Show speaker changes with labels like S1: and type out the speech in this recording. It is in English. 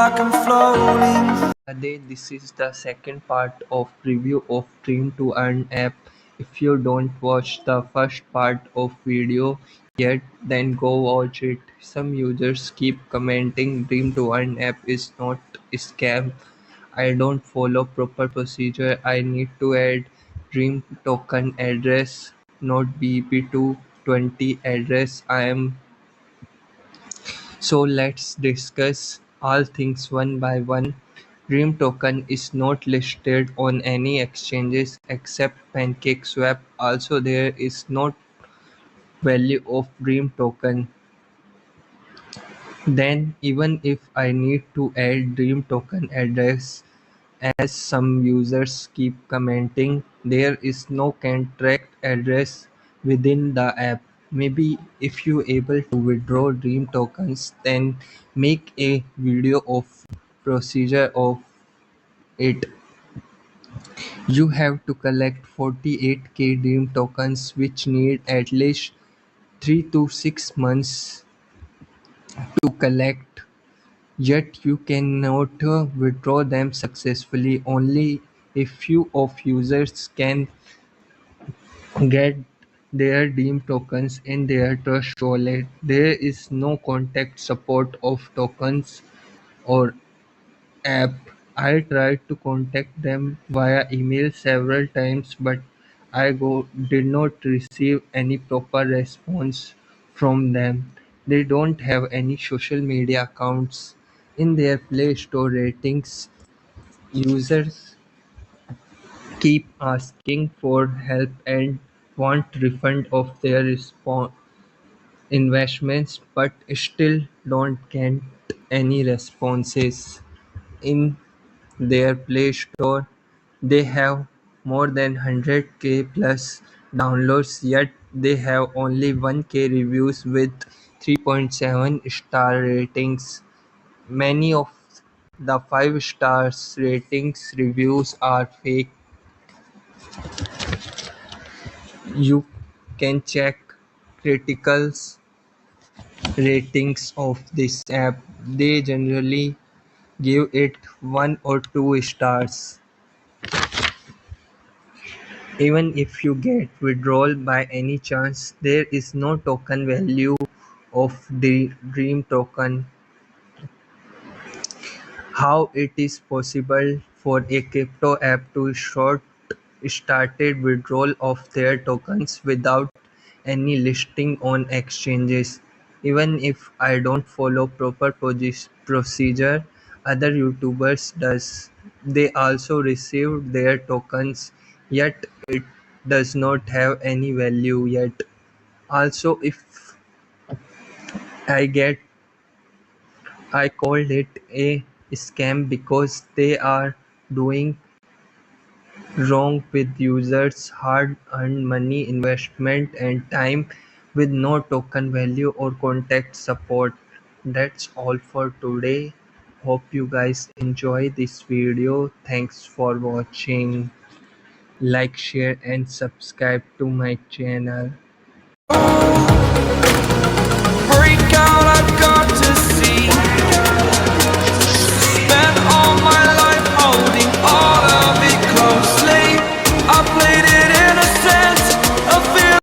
S1: like I'm floating.
S2: Today, this is the second part of review of Dream to Earn app. If you don't watch the first part of video yet, then go watch it. Some users keep commenting Dream to Earn app is not a scam. I don't follow proper procedure. I need to add Dream token address, not BEP220 address. So let's discuss all things one by one. Dream token is not listed on any exchanges except PancakeSwap. Also, there is no value of Dream token. Then, even if I need to add Dream token address, as some users keep commenting, there is no contract address within the app. Maybe if you able to withdraw Dream tokens, then make a video of procedure of it. You have to collect 48k Dream tokens, which need at least 3 to 6 months to collect. Yet you cannot withdraw them successfully. Only a few of users can get their Dream tokens in their Trust wallet. There is no contact support of tokens or app. I tried to contact them via email several times, but did not receive any proper response from them. They don't have any social media accounts. In their Play Store ratings, users keep asking for help and want refund of their investments, but still don't get any responses. In their Play Store, they have more than 100k plus downloads, yet they have only 1k reviews with 3.7 star ratings. Many of the 5 stars ratings reviews are fake. You can check critical ratings of this app. They generally give it 1 or 2 stars. Even if you get withdrawal by any chance, there is no token value of the Dream token. How it is possible for a crypto app to short started withdrawal of their tokens without any listing on exchanges? Even if I don't follow proper procedure, other YouTubers does. They also received their tokens, yet it does not have any value yet. Also, if I get I called it a scam because they are doing wrong with users' hard-earned money, investment, and time with no token value or contact support. That's all for today. Hope you guys enjoy this video. Thanks for watching. Like, share, and subscribe to my channel.
S1: Break out, I've got